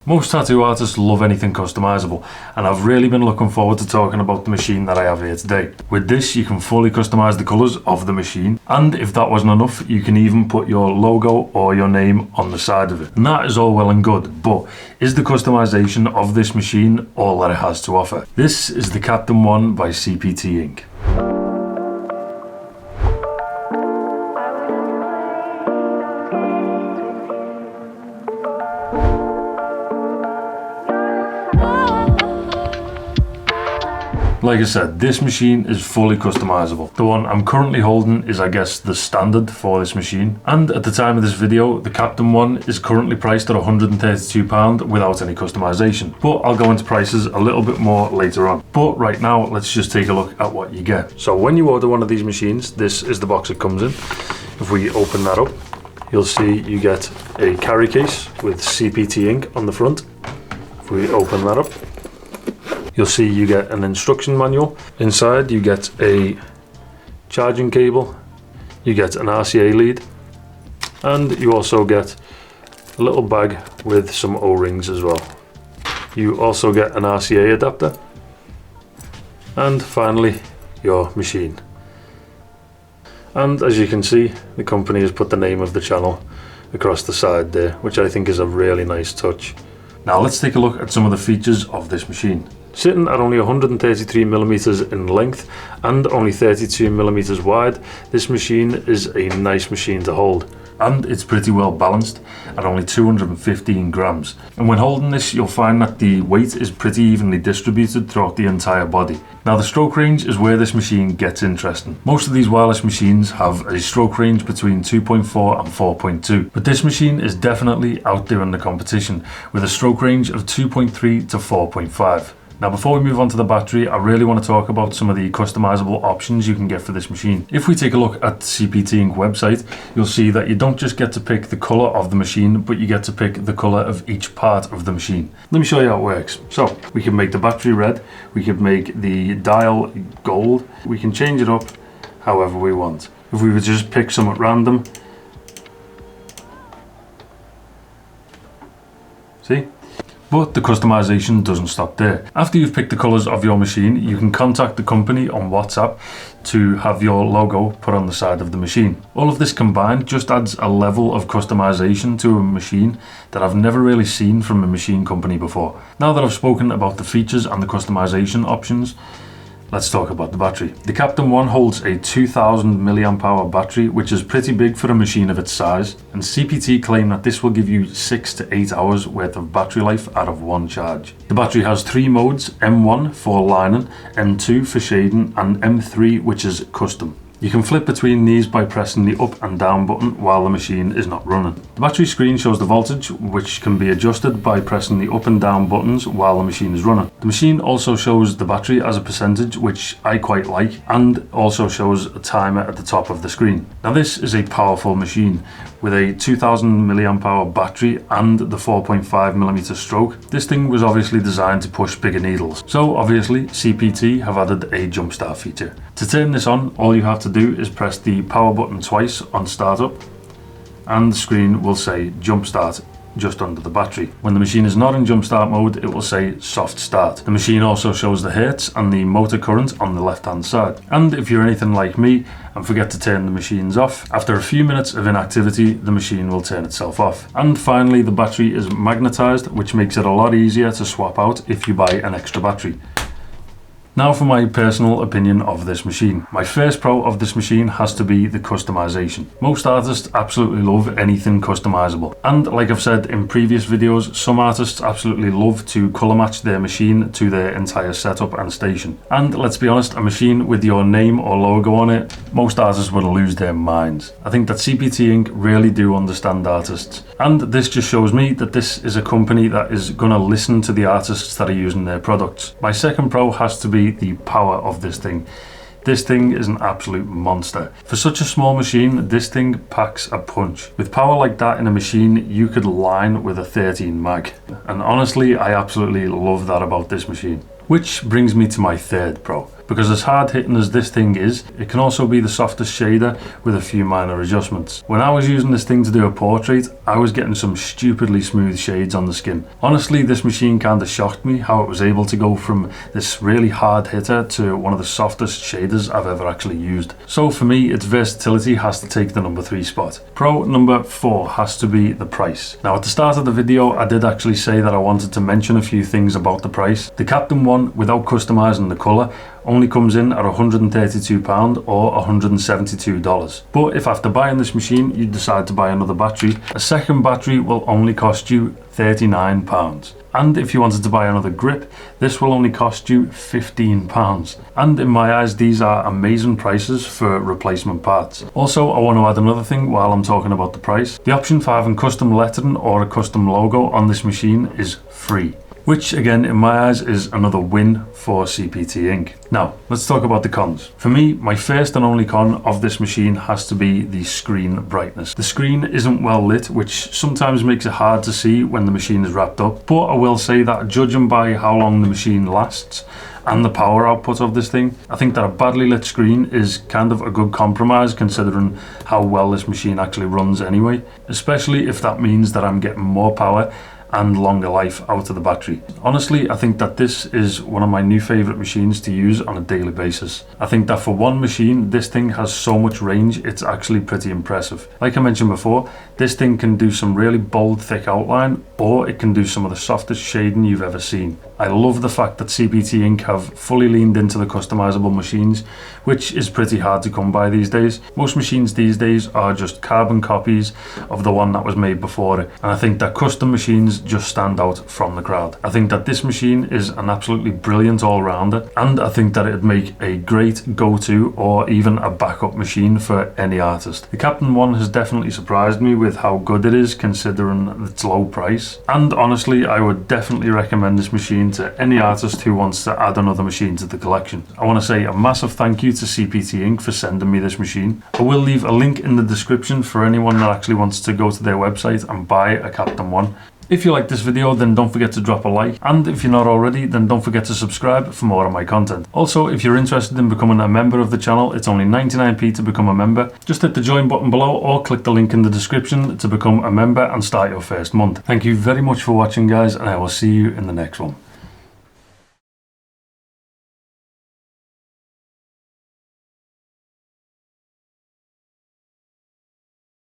Most tattoo artists love anything customizable, and I've really been looking forward to talking about the machine that I have here today. With this, you can fully customize the colors of the machine, and if that wasn't enough, you can even put your logo or your name on the side of it. And that is all well and good, but is the customization of this machine all that it has to offer? This is the Captain ONE by CPTINK. Like I said, this machine is fully customizable. The one I'm currently holding is, I guess, the standard for this machine. And at the time of this video, the Captain ONE is currently priced at £132 without any customization. But I'll go into prices a little bit more later on. But right now, let's just take a look at what you get. So when you order one of these machines, this is the box it comes in. If we open that up, you'll see you get a carry case with CPTINK on the front. If we open that up, you'll see you get an instruction manual. Inside you get a charging cable, you get an RCA lead, and you also get a little bag with some O-rings as well. You also get an RCA adapter, and finally your machine. And as you can see, the company has put the name of the channel across the side there, which I think is a really nice touch. Now let's take a look at some of the features of this machine. Sitting at only 133mm in length and only 32mm wide, this machine is a nice machine to hold. And it's pretty well balanced at only 215 grams. And when holding this, you'll find that the weight is pretty evenly distributed throughout the entire body. Now the stroke range is where this machine gets interesting. Most of these wireless machines have a stroke range between 2.4 and 4.2, but this machine is definitely outdoing the competition with a stroke range of 2.3 to 4.5. Now before we move on to the battery, I really want to talk about some of the customizable options you can get for this machine. If we take a look at the CPTINK website, you'll see that you don't just get to pick the color of the machine, but you get to pick the color of each part of the machine. Let me show you how it works. So we can make the battery red, we can make the dial gold, we can change it up however we want. If we were to just pick some at random, see? But the customization doesn't stop there. After you've picked the colors of your machine, you can contact the company on WhatsApp to have your logo put on the side of the machine. All of this combined just adds a level of customization to a machine that I've never really seen from a machine company before. Now that I've spoken about the features and the customization options, let's talk about the battery. The Captain ONE holds a 2000 mAh battery, which is pretty big for a machine of its size, and CPT claim that this will give you 6 to 8 hours worth of battery life out of one charge. The battery has 3 modes: M1 for lining, M2 for shading, and M3 which is custom. You can flip between these by pressing the up and down button while the machine is not running. The battery screen shows the voltage, which can be adjusted by pressing the up and down buttons while the machine is running. The machine also shows the battery as a percentage, which I quite like, and also shows a timer at the top of the screen. Now this is a powerful machine. With a 2000 mAh battery and the 4.5mm stroke, this thing was obviously designed to push bigger needles. So obviously CPT have added a jump start feature. To turn this on, all you have to do is press the power button twice on startup, and the screen will say jump start just under the battery. When the machine is not in jump start mode, it will say soft start. The machine also shows the hertz and the motor current on the left hand side. And if you're anything like me and forget to turn the machines off, after a few minutes of inactivity, the machine will turn itself off. And finally, the battery is magnetized, which makes it a lot easier to swap out if you buy an extra battery. Now for my personal opinion of this machine. My first pro of this machine has to be the customization. Most artists absolutely love anything customizable. And like I've said in previous videos, some artists absolutely love to color match their machine to their entire setup and station. And let's be honest, a machine with your name or logo on it, most artists would lose their minds. I think that CPTINK really do understand artists. And this just shows me that this is a company that is gonna listen to the artists that are using their products. My second pro has to be the power of this thing. This thing is an absolute monster. For such a small machine, this thing packs a punch. With power like that in a machine, you could line with a 13 mag. And honestly, I absolutely love that about this machine. Which brings me to my third pro. because as hard hitting as this thing is, it can also be the softest shader with a few minor adjustments. When I was using this thing to do a portrait, I was getting some stupidly smooth shades on the skin. Honestly, this machine kind of shocked me how it was able to go from this really hard hitter to one of the softest shaders I've ever actually used. So for me, its versatility has to take the number 3 spot. Pro number 4 has to be the price. Now at the start of the video, I did actually say that I wanted to mention a few things about the price. The Captain One, without customizing the colour, only comes in at £132 or $172. But if after buying this machine you decide to buy another battery, a second battery will only cost you £39. And if you wanted to buy another grip, this will only cost you £15. And in my eyes, these are amazing prices for replacement parts. Also, I want to add another thing while I'm talking about the price. The option for having custom lettering or a custom logo on this machine is free, which again in my eyes is another win for CPTINK. Now let's talk about the cons. For me, my first and only con of this machine has to be the screen brightness. The screen isn't well lit, which sometimes makes it hard to see when the machine is wrapped up, but I will say that judging by how long the machine lasts and the power output of this thing, I think that a badly lit screen is kind of a good compromise considering how well this machine actually runs anyway, especially if that means that I'm getting more power and longer life out of the battery. Honestly, I think that this is one of my new favorite machines to use on a daily basis. I think that for one machine, this thing has so much range, it's actually pretty impressive. Like I mentioned before, this thing can do some really bold, thick outline, or it can do some of the softest shading you've ever seen. I love the fact that CPTINK have fully leaned into the customizable machines, which is pretty hard to come by these days. Most machines these days are just carbon copies of the one that was made before it, and I think that custom machines just stand out from the crowd. I think that this machine is an absolutely brilliant all-rounder, and I think that it'd make a great go-to or even a backup machine for any artist. The Captain One has definitely surprised me with how good it is considering its low price, and honestly I would definitely recommend this machine to any artist who wants to add another machine to the collection. I want to say a massive thank you to CPTINK for sending me this machine. I will leave a link in the description for anyone that actually wants to go to their website and buy a Captain One. If you like this video, then don't forget to drop a like, and if you're not already, then don't forget to subscribe for more of my content. Also, if you're interested in becoming a member of the channel, it's only 99p to become a member. Just hit the join button below or click the link in the description to become a member and start your first month. Thank you very much for watching, guys, and I will see you in the next one.